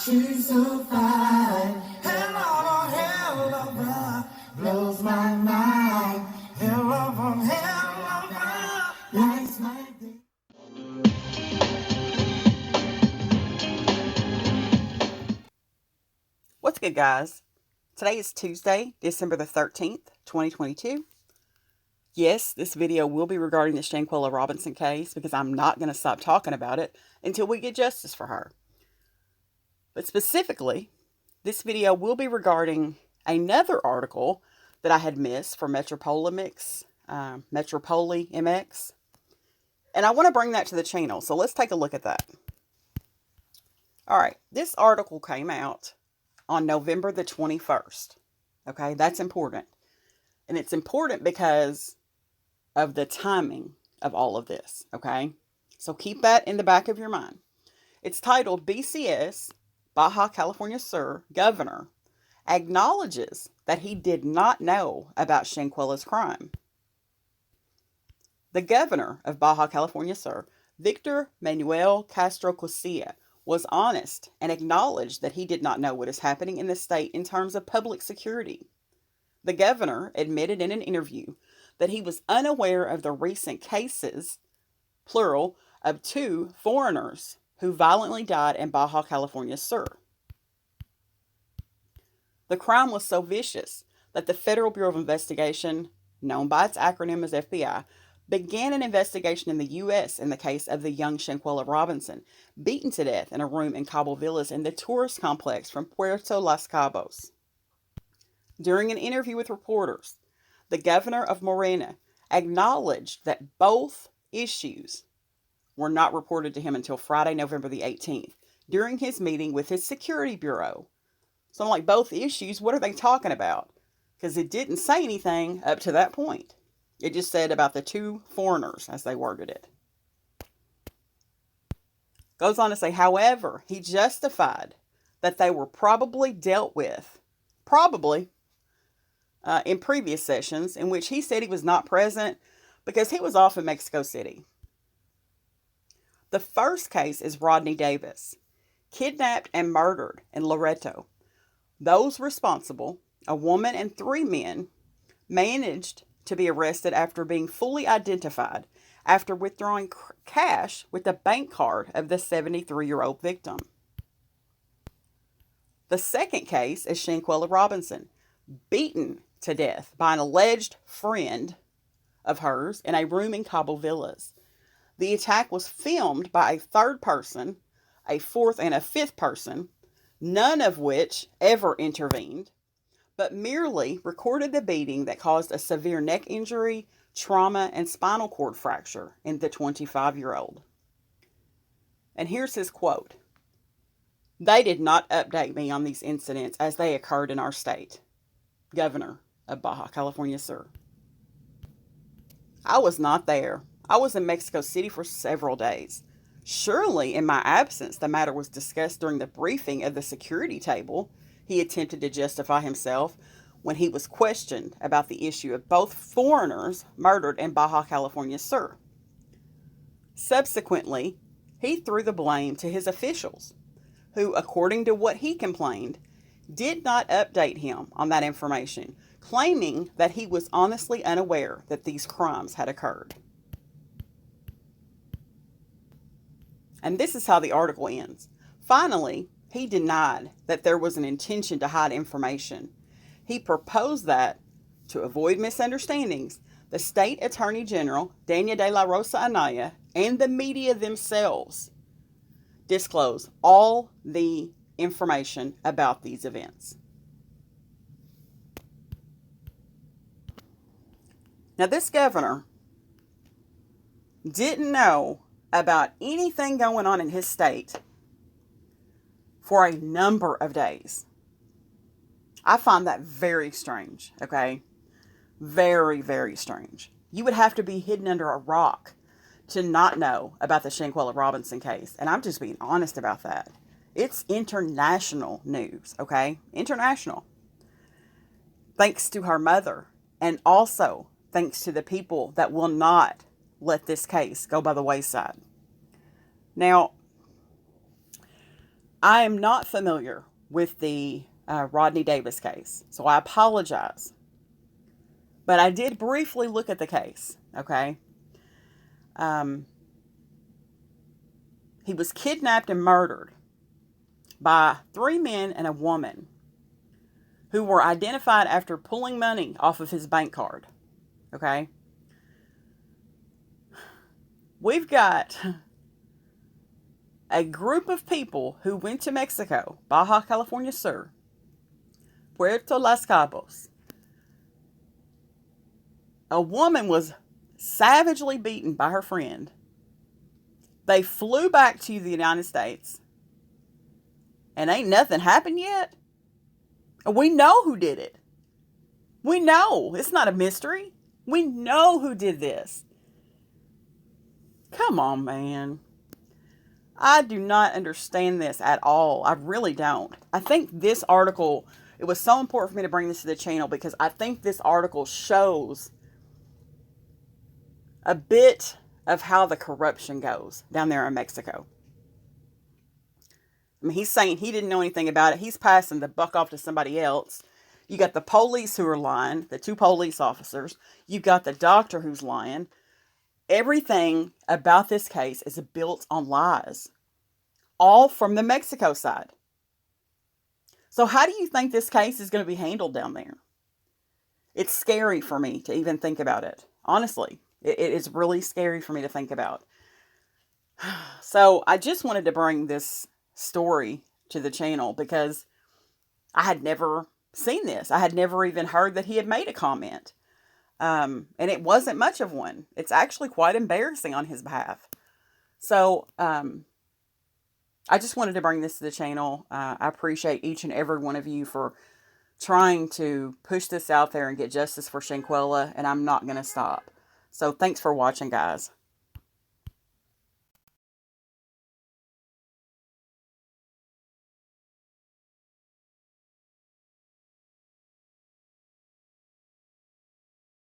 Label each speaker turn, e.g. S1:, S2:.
S1: She's so fine. Hell of a hell of a blows my mind. Hell of a hell of a lights my day.
S2: What's good, guys? Today is Tuesday, December the 13th, 2022. Yes, this video will be regarding the Shanquella Robinson case because I'm not going to stop talking about it until we get justice for her. But specifically, this video will be regarding another article that I had missed for Metropoli MX. And I want to bring that to the channel, so let's take a look at that. Alright, this article came out on November the 21st. Okay, that's important. And it's important because of the timing of all of this. Okay, so keep that in the back of your mind. It's titled BCS, Baja California Sur, Governor, acknowledges that he did not know about Shanquella's crime. The governor of Baja California Sur, Víctor Manuel Castro Cosío, was honest and acknowledged that he did not know what is happening in the state in terms of public security. The governor admitted in an interview that he was unaware of the recent cases, plural, of 2 foreigners who violently died in Baja California Sur. The crime was so vicious that the Federal Bureau of Investigation, known by its acronym as FBI, began an investigation in the U.S. in the case of the young Shanquella Robinson, beaten to death in a room in Cabo Villas in the tourist complex from Puerto Los Cabos. During an interview with reporters, the Governor of Morena acknowledged that both issues were not reported to him until Friday, November the 18th, during his meeting with his security bureau. So I'm like, both issues, what are they talking about? Because it didn't say anything up to that point. It just said about the 2 foreigners, as they worded it. Goes on to say, however, he justified that they were probably dealt with, in previous sessions, in which he said he was not present because he was off in Mexico City. The first case is Rodney Davis, kidnapped and murdered in Loreto. Those responsible, a woman and 3 men, managed to be arrested after being fully identified after withdrawing cash with the bank card of the 73-year-old victim. The second case is Shanquella Robinson, beaten to death by an alleged friend of hers in a room in Cabo Villas. The attack was filmed by a 3rd person, a 4th and a 5th person, none of which ever intervened, but merely recorded the beating that caused a severe neck injury, trauma, and spinal cord fracture in the 25-year-old. And here's his quote. "They did not update me on these incidents as they occurred in our state." Governor of Baja California Sur. "I was not there. I was in Mexico City for several days. Surely, in my absence, the matter was discussed during the briefing of the security table," he attempted to justify himself when he was questioned about the issue of both foreigners murdered in Baja California Sur. Subsequently, he threw the blame to his officials, who, according to what he complained, did not update him on that information, claiming that he was honestly unaware that these crimes had occurred. And this is how the article ends. Finally, he denied that there was an intention to hide information. He proposed that, to avoid misunderstandings, the State Attorney General, Dania de la Rosa Anaya, and the media themselves disclose all the information about these events. Now, this governor didn't know about anything going on in his state for a number of days. I find that very strange, okay? Very, very strange. You would have to be hidden under a rock to not know about the Shanquella Robinson case. And I'm just being honest about that. It's international news, okay? International. Thanks to her mother, and also thanks to the people that will not let this case go by the wayside. Now, I am not familiar with the Rodney Davis case, so I apologize. But I did briefly look at the case, okay? He was kidnapped and murdered by 3 men and a woman who were identified after pulling money off of his bank card, okay? We've got a group of people who went to Mexico, Baja California Sur, Puerto Los Cabos. A woman was savagely beaten by her friend. They flew back to the United States, and ain't nothing happened yet. We know who did it. We know. It's not a mystery. We know who did this. Come on, man. I do not understand this at all. I really don't. I think this article, it was so important for me to bring this to the channel because I think this article shows a bit of how the corruption goes down there in Mexico. I mean, he's saying he didn't know anything about it. He's passing the buck off to somebody else. You got the police who are lying, the 2 police officers. You got the doctor who's lying. Everything about this case is built on lies. All from the Mexico side. So how do you think this case is going to be handled down there? It's scary for me to even think about it. Honestly, it is really scary for me to think about. So I just wanted to bring this story to the channel because I had never seen this. I had never even heard that he had made a comment. And it wasn't much of one. It's actually quite embarrassing on his behalf. So, I just wanted to bring this to the channel. I appreciate each and every one of you for trying to push this out there and get justice for Shanquella, and I'm not going to stop. So thanks for watching, guys.